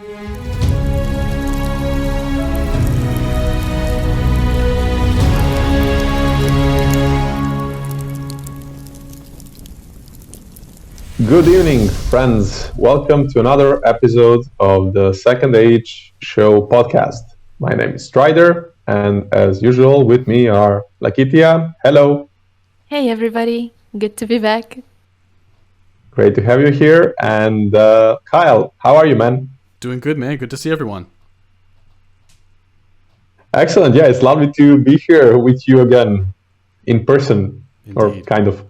Good evening, friends. Welcome to another episode of the Second Age Show podcast. My name is Strider, and as usual, with me are Lakitia. Hello. Hey everybody, good to be back. Great to have you here. And Kyle, how are you, man? Doing good, man. Good to see everyone. Excellent. Yeah, it's lovely to be here with you again in person, or Indeed. kind of.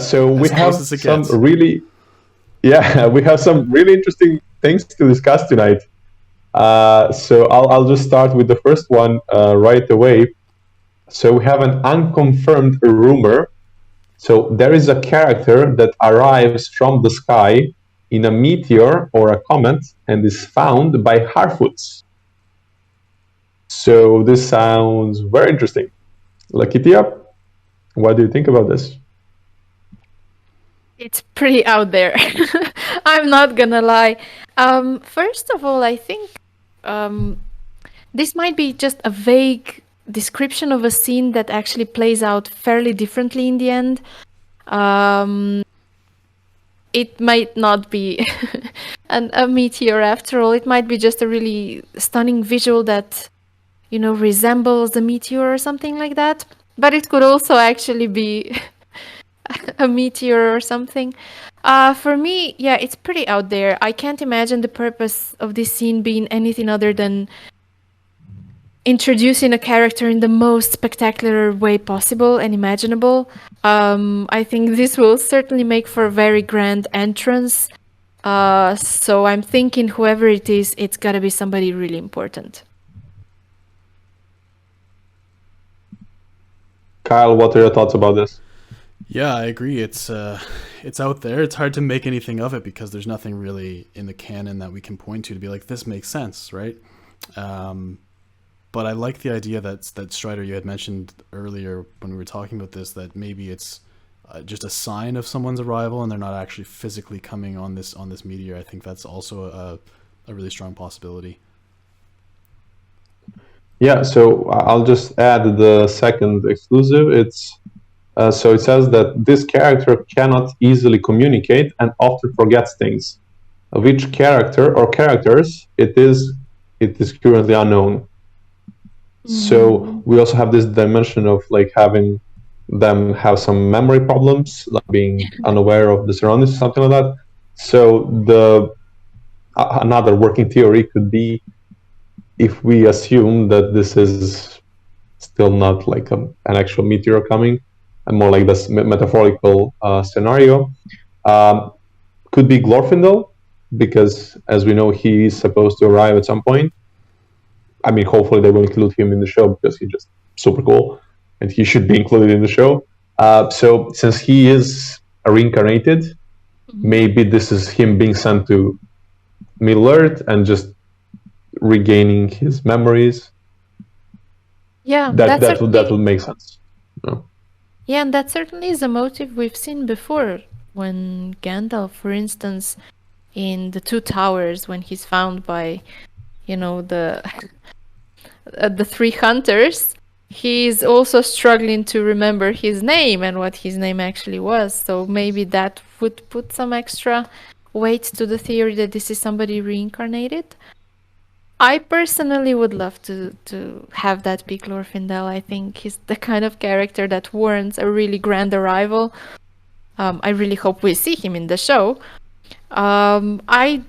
So we have some really interesting things to discuss tonight. So I'll just start with the first one right away. So we have an unconfirmed rumor. So there is a character that arrives from the sky in a meteor or a comet and is found by Harfoots. So this sounds very interesting. Lakitia, what do you think about this? It's pretty out there. I'm not gonna lie. First of all, I think this might be just a vague description of a scene that actually plays out fairly differently in the end. It might not be a meteor after all. It might be just a really stunning visual that, resembles a meteor or something like that. But it could also actually be a meteor or something. For me, yeah, it's pretty out there. I can't imagine the purpose of this scene being anything other than introducing a character in the most spectacular way possible and imaginable. I think this will certainly make for a very grand entrance. So I'm thinking whoever it is, it's gotta be somebody really important. Kyle, what are your thoughts about this? Yeah, I agree. It's out there. It's hard to make anything of it because there's nothing really in the canon that we can point to be like, this makes sense, right? But I like the idea that Strider, you had mentioned earlier when we were talking about this, that maybe it's just a sign of someone's arrival and they're not actually physically coming on this meteor. I think that's also a really strong possibility. Yeah, so I'll just add the second exclusive. It's so it says that this character cannot easily communicate and often forgets things. Which character or characters it is currently unknown. So we also have this dimension of like having them have some memory problems, like being unaware of the surroundings, something like that. So another working theory could be, if we assume that this is still not like an actual meteor coming, and more like this metaphorical scenario, could be Glorfindel, because as we know, he is supposed to arrive at some point. I mean, hopefully they will include him in the show because he's just super cool, and he should be included in the show. So since he is reincarnated, maybe this is him being sent to Middle Earth and just regaining his memories. Yeah, that would make sense. No? Yeah, and that certainly is a motive we've seen before. When Gandalf, for instance, in the Two Towers, when he's found by, the three hunters, he's also struggling to remember his name and what his name actually was. So maybe that would put some extra weight to the theory that this is somebody reincarnated. I personally would love to have that be Glorfindel. I think he's the kind of character that warrants a really grand arrival. I really hope we see him in the show. I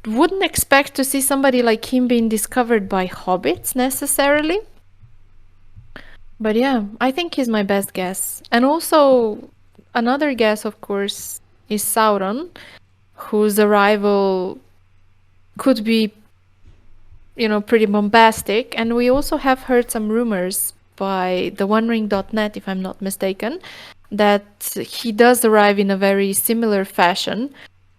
wouldn't expect to see somebody like him being discovered by hobbits necessarily. But yeah, I think he's my best guess. And also, another guess, of course, is Sauron, whose arrival could be, pretty bombastic. And we also have heard some rumors by the OneRing.net, if I'm not mistaken, that he does arrive in a very similar fashion.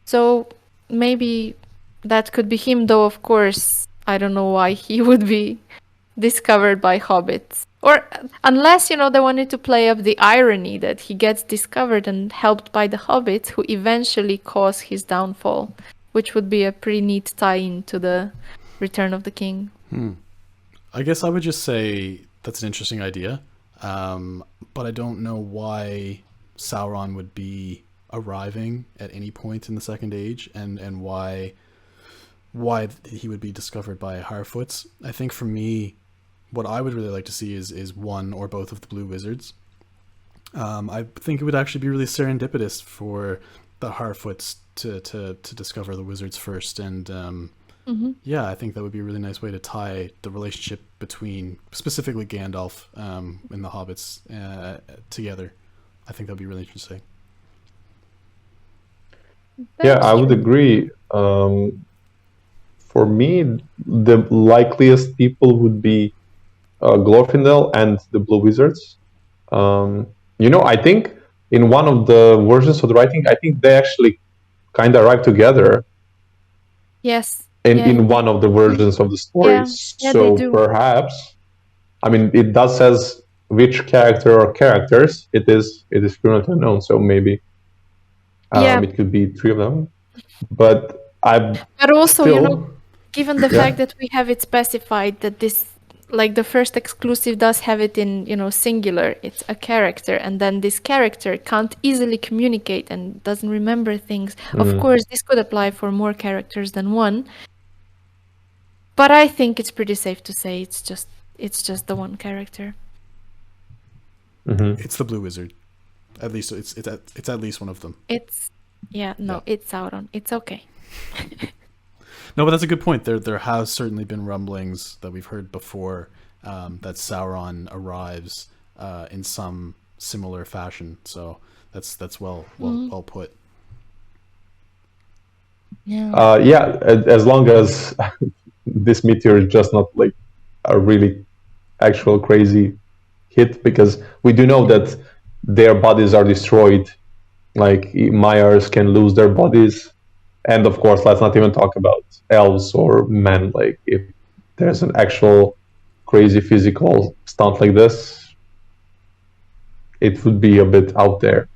So maybe that could be him, though, of course, I don't know why he would be discovered by hobbits. Or unless, they wanted to play up the irony that he gets discovered and helped by the hobbits who eventually cause his downfall. which would be a pretty neat tie-in to the Return of the King. I guess I would just say that's an interesting idea, but I don't know why Sauron would be arriving at any point in the Second Age, and why he would be discovered by Harfoots. I think for me, what I would really like to see is one or both of the Blue Wizards. I think it would actually be really serendipitous for the Harfoots to discover the wizards first, and yeah, I think that would be a really nice way to tie the relationship between specifically Gandalf and the hobbits together. I think that'd be really interesting. Yeah, I would agree. For me, the likeliest people would be Glorfindel and the Blue Wizards. I think in one of the versions of the writing, I think they actually kind of arrive together. Yes. In one of the versions of the story. Yeah, so they do. Perhaps, I mean, it does says which character or characters it is currently unknown. So maybe it could be 3 of them. But also, still, given the fact that we have it specified that this, like the first exclusive does have it in, singular, it's a character, and then this character can't easily communicate and doesn't remember things. Of course, this could apply for more characters than one. But I think it's pretty safe to say it's just the one character. It's the Blue Wizard. At least it's at least one of them. It's Sauron. It's okay. No, but that's a good point. There has certainly been rumblings that we've heard before that Sauron arrives in some similar fashion. So that's well put. Yeah. As long as this meteor is just not like a really actual crazy hit, because we do know that their bodies are destroyed. Like Maiars can lose their bodies, and of course, let's not even talk about elves or men. Like if there's an actual crazy physical stunt like this, it would be a bit out there.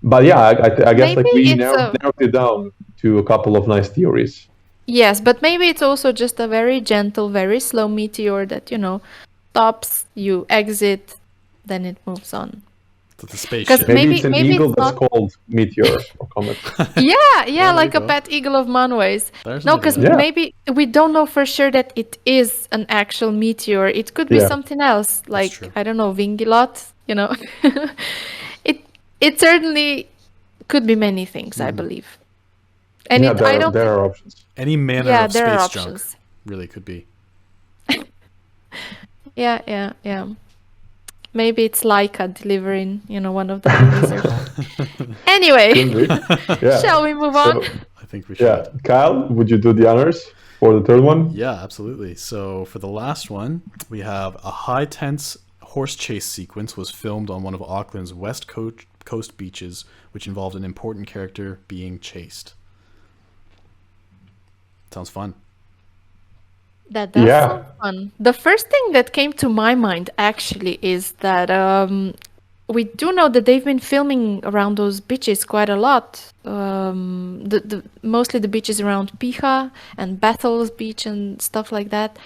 But yeah, I guess like we narrowed it down to a couple of nice theories. Yes, but maybe it's also just a very gentle, very slow meteor that, stops, you exit, then it moves on. The spaceship. Maybe it's an eagle that's called Meteor or Comet. Yeah, like a pet eagle of Manway's. No, because maybe we don't know for sure that it is an actual meteor. It could be something else, like, I don't know, Vingilot, It certainly could be many things, I believe. And there are options. Any manner of space junk really could be. Yeah. Maybe it's Laika delivering, one of the wizards. Anyway, shall we move on? I think we should. Yeah, Kyle, would you do the honors for the third one? Yeah, absolutely. So for the last one, we have a high tense horse chase sequence was filmed on one of Auckland's west coast beaches, which involved an important character being chased. Sounds fun. That does sound fun. The first thing that came to my mind actually is that we do know that they've been filming around those beaches quite a lot. Mostly the beaches around Piha and Bethel's beach and stuff like that.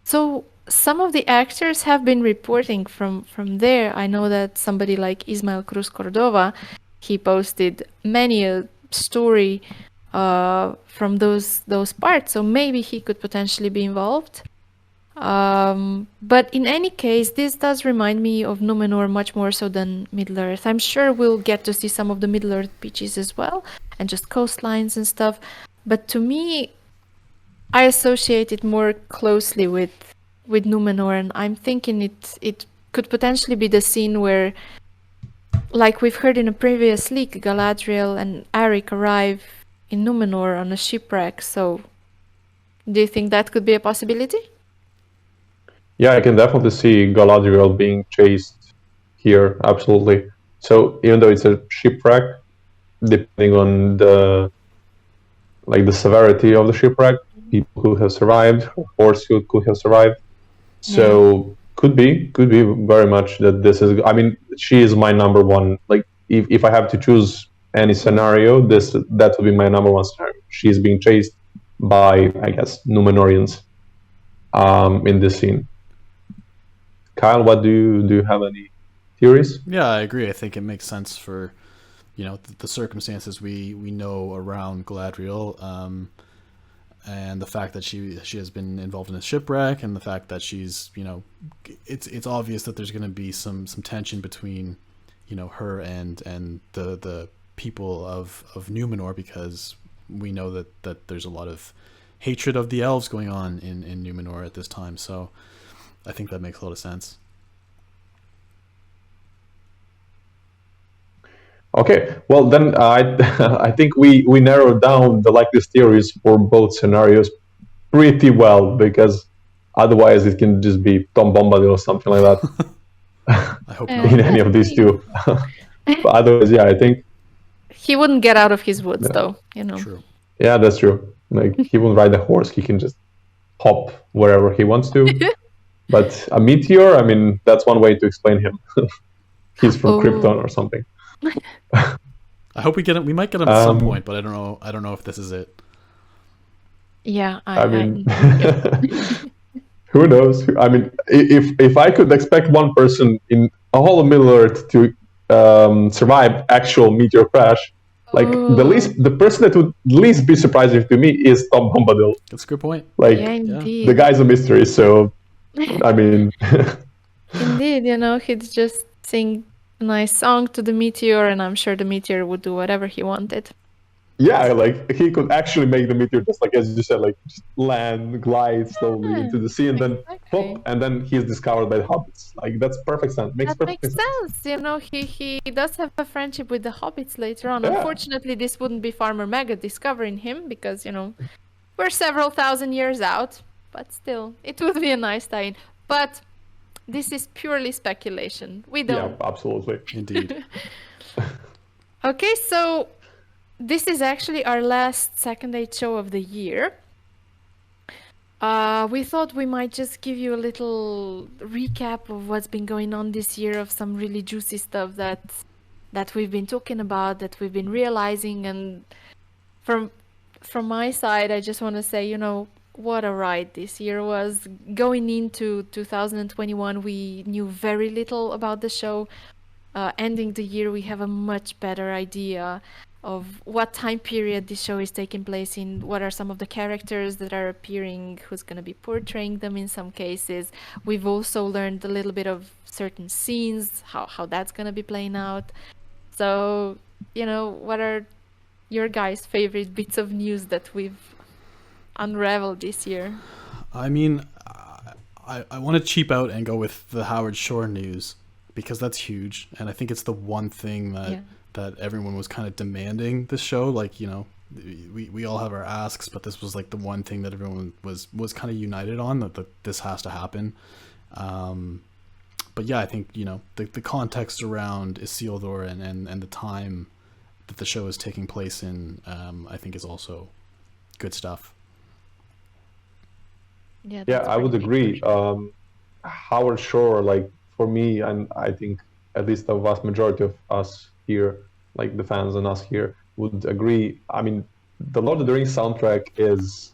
So some of the actors have been reporting from there. I know that somebody like Ismael Cruz Cordova, he posted many a story from those parts, so maybe he could potentially be involved. But in any case, this does remind me of Numenor much more so than Middle-earth. I'm sure we'll get to see some of the Middle-earth beaches as well, and just coastlines and stuff. But to me, I associate it more closely with Numenor, and I'm thinking it could potentially be the scene where, like we've heard in a previous leak, Galadriel and Arik arrive in Numenor on a shipwreck. So do you think that could be a possibility? Yeah, I can definitely see Galadriel being chased here, absolutely. So even though it's a shipwreck, depending on the severity of the shipwreck, people who have survived, horse who could have survived. So could be very much that this is, I mean, she is my number one. Like if I have to choose any scenario, that would be my number one scenario. She's being chased by, I guess, Numenorians in this scene. Kyle, what do you have any theories? Yeah, I agree. I think it makes sense for, the circumstances we know around Galadriel, and the fact that she has been involved in a shipwreck, and the fact that she's, it's obvious that there's going to be some tension between, her and the people of Numenor, because we know that there's a lot of hatred of the elves going on in Numenor at this time. So I think that makes a lot of sense. Okay, well then I think we narrowed down the likeliest theories for both scenarios pretty well, because otherwise it can just be Tom Bombadil or something like that. I hope in not. any of these two. But otherwise, yeah, I think He wouldn't get out of his woods, though. True. Yeah, that's true. Like he won't ride a horse; he can just hop wherever he wants to. But a meteor, I mean, that's one way to explain him. He's from Krypton or something. I hope we get him. We might get him at some point, but I don't know. I don't know if this is it. Yeah, I mean, who knows? I mean, if I could expect one person in a whole Middle Earth to survive actual meteor crash, like the person that would least be surprising to me is Tom Bombadil. That's a good point. Like the guy's a mystery, so I mean, indeed, he'd just sing a nice song to the meteor, and I'm sure the meteor would do whatever he wanted. Yeah, like he could actually make the meteor just like as you said, like just land, glide slowly into the sea, and then pop, and then he's discovered by the hobbits. Like that's perfect sense. Makes sense. He does have a friendship with the hobbits later on. Yeah. Unfortunately, this wouldn't be Farmer Maggot discovering him, because we're several thousand years out. But still, it would be a nice tie-in. But this is purely speculation. We don't. Yeah, absolutely. Indeed. Okay, so this is actually our last Second Age show of the year. We thought we might just give you a little recap of what's been going on this year, of some really juicy stuff that we've been talking about, that we've been realizing. And from my side, I just want to say, what a ride this year was. Going into 2021, we knew very little about the show. Ending the year, we have a much better idea of what time period this show is taking place in, what are some of the characters that are appearing, who's going to be portraying them in some cases. We've also learned a little bit of certain scenes, how that's going to be playing out. So, what are your guys' favorite bits of news that we've unraveled this year? I mean, I want to cheap out and go with the Howard Shore news, because that's huge, and I think it's the one thing that everyone was kind of demanding this show. Like, we all have our asks, but this was like the one thing that everyone was kind of united on, that this has to happen. But yeah, I think the context around Isildur and the time that the show is taking place in, I think is also good stuff. Yeah, I would agree. Howard Shore, like for me, and I think at least the vast majority of us here, like the fans and us here, would agree. I mean, the Lord of the Rings soundtrack is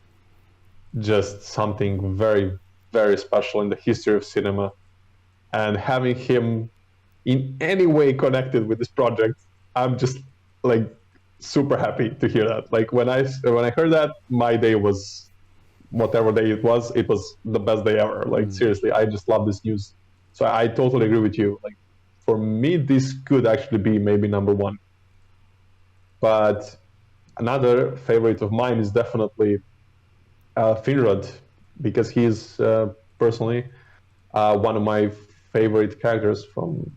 just something very, very special in the history of cinema, and having him in any way connected with this project, I'm just like super happy to hear that. Like when I heard that, my day was, whatever day it was the best day ever. Like seriously, I just love this news. So I totally agree with you. Like for me, this could actually be maybe number one. But another favorite of mine is definitely Finrod, because he's personally one of my favorite characters from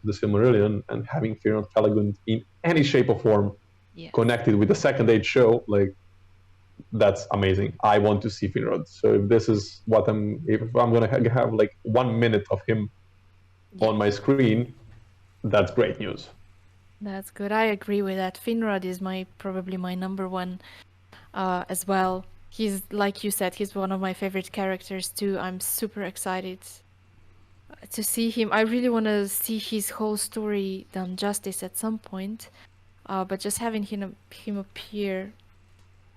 the Silmarillion, and having Finrod Pelegund in any shape or form connected with the Second Age show, like that's amazing. I want to see Finrod. So if this is what if I'm gonna have like 1 minute of him on my screen, that's great news. That's good. I agree with that. Finrod is probably my number one as well. He's, like you said, he's one of my favorite characters too. I'm super excited to see him. I really want to see his whole story done justice at some point. But just having him appear,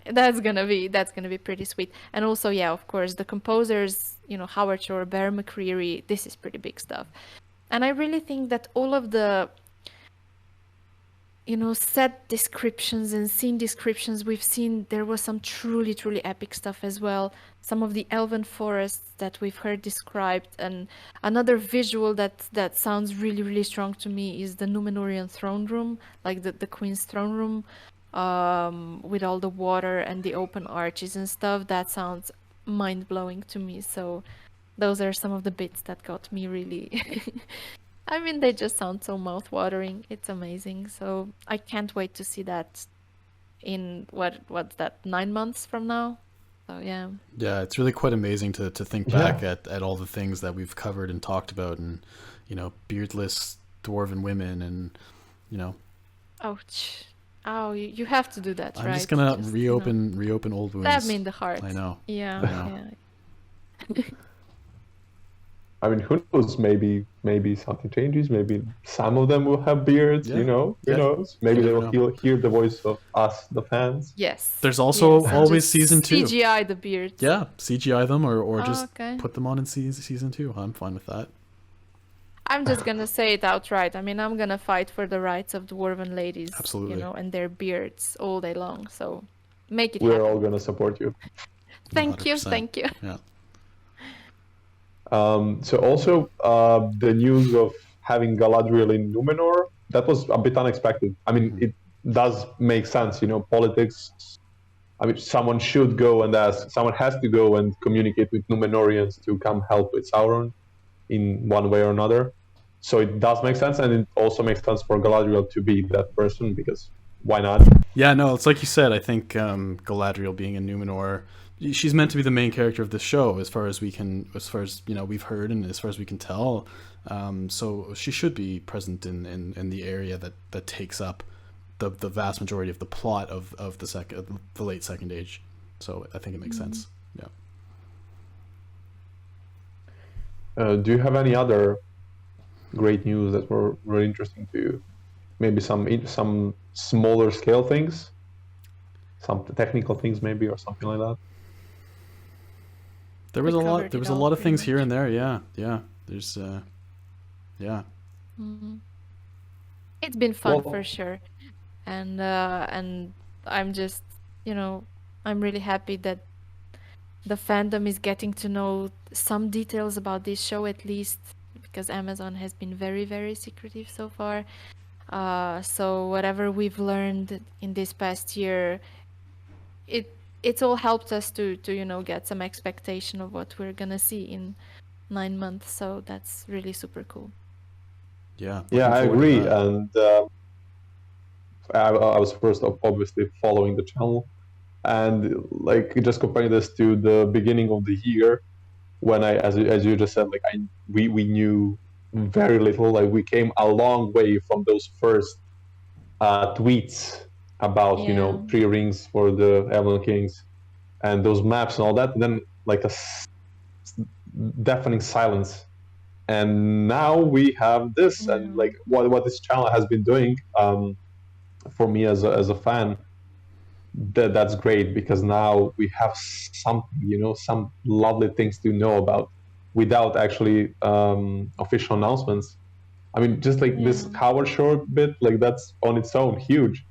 that's gonna be pretty sweet. And also, yeah, of course, the composers, Howard Shore, Bear McCreary, this is pretty big stuff. And I really think that all of the set descriptions and scene descriptions we've seen, there was some truly, truly epic stuff as well. Some of the elven forests that we've heard described, and another visual that sounds really, really strong to me is the Númenórean throne room, like the queen's throne room, with all the water and the open arches and stuff. That sounds mind-blowing to me. So those are some of the bits that got me really I mean, they just sound so mouth-watering. It's amazing. So I can't wait to see that in what's that, 9 months from now? So yeah. Yeah, it's really quite amazing to think back at all the things that we've covered and talked about, and beardless dwarven women, and Ouch. Oh, you have to do that, I'm right? just gonna reopen old wounds. Stab me in the heart. I know. Yeah, I know. yeah. I mean, who knows? Maybe something changes. Maybe some of them will have beards. Yeah. Who Yeah. knows? Maybe You they never will hear the voice of us, the fans. Yes. There's also yes, and always just season 2. CGI the beards. Yeah, CGI them or just okay. put them on in season 2. I'm fine with that. I'm just gonna say it outright. I mean, I'm gonna fight for the rights of dwarven ladies, Absolutely. and their beards all day long. So make it We're happen. all gonna support you. Thank you, 100%. thank you. Yeah. So also the news of having Galadriel in Numenor, that was a bit unexpected. I mean, it does make sense, politics. I mean, someone has to go and communicate with Numenorians to come help with Sauron in one way or another. So it does make sense, and it also makes sense for Galadriel to be that person, because why not? Yeah, no, it's like you said. I think Galadriel being in Numenor, she's meant to be the main character of the show, as far as we've heard, and as far as we can tell. So she should be present in the area that takes up the vast majority of the plot of the late Second Age. So I think it makes sense. Yeah. Do you have any other great news that were really interesting to you? Maybe some smaller scale things, some technical things, maybe, or something like that. There was a lot. There was a lot of things here and there. Yeah. There's, yeah. Mm-hmm. It's been fun for sure, and I'm just, I'm really happy that the fandom is getting to know some details about this show, at least, because Amazon has been very, very secretive so far. So whatever we've learned in this past year, it's all helped us to get some expectation of what we're gonna see in 9 months. So that's really super cool. Yeah. I agree. And I was first obviously following the channel, and like just comparing this to the beginning of the year, when as you just said, like we knew very little. Like we came a long way from those first tweets about 3 rings for the Elven Kings and those maps and all that. And then like a deafening silence, and now we have this. And like what this channel has been doing for me as a fan, that's great, because now we have something, some lovely things to know about without actually official announcements. I mean, just like this Howard Shore bit, like that's on its own huge.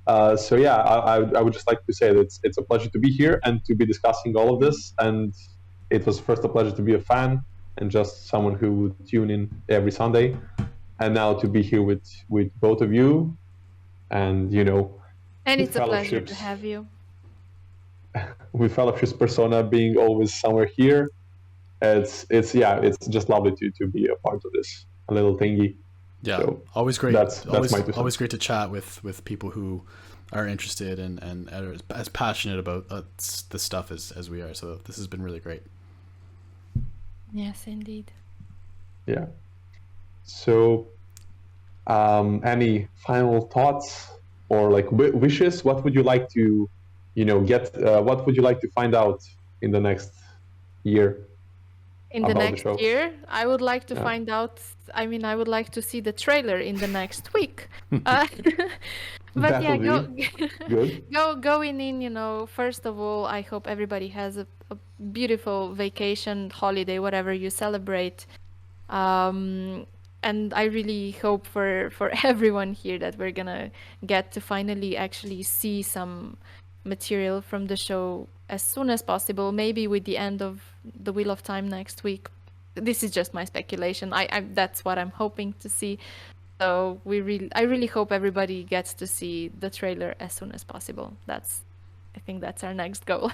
So yeah, I would just like to say that it's a pleasure to be here and to be discussing all of this. And it was first a pleasure to be a fan and just someone who would tune in every Sunday, and now to be here with both of you, and and it's a pleasure to have you. With Fellowships persona being always somewhere here, it's just lovely to be a part of this little thingy. Yeah, so always great. That's always great to chat with people who are interested and are as passionate about this stuff as we are. So this has been really great. Yes, indeed. Yeah. So, any final thoughts or like wishes? What would you like to, get? What would you like to find out in the next year? In the next year, I would like to find out. I mean, I would like to see the trailer in the next week. But yeah, That'll be good. going in, you know, first of all, I hope everybody has a beautiful vacation, holiday, whatever you celebrate. And I really hope for everyone here that we're gonna get to finally actually see some material from the show as soon as possible, maybe with the end of the Wheel of Time next week. This is just my speculation. I that's what I'm hoping to see. So I really hope everybody gets to see the trailer as soon as possible. I think that's our next goal.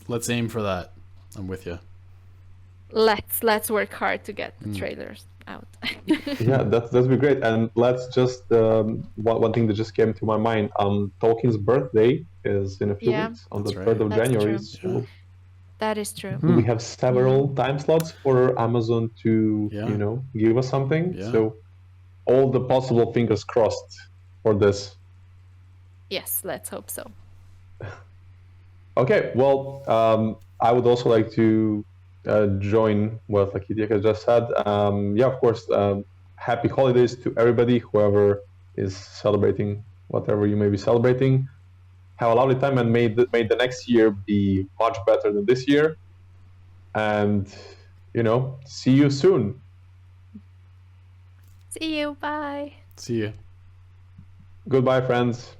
Let's aim for that. I'm with you. Let's work hard to get the trailers out. Yeah, that'd be great. And let's just one thing that just came to my mind. Tolkien's birthday is in a few Yeah. weeks on the That's 3rd of That's January. true. So That is true. we have several time slots for Amazon to, Yeah. you know, give us something. Yeah. So all the possible fingers crossed for this. Yes, let's hope so. Okay, well, I would also like to join what Lakitia has just said. Yeah, of course, happy holidays to everybody, whoever is celebrating whatever you may be celebrating. Have a lovely time, and may the next year be much better than this year. And, you know, see you soon. See you. Bye. See you. Goodbye, friends.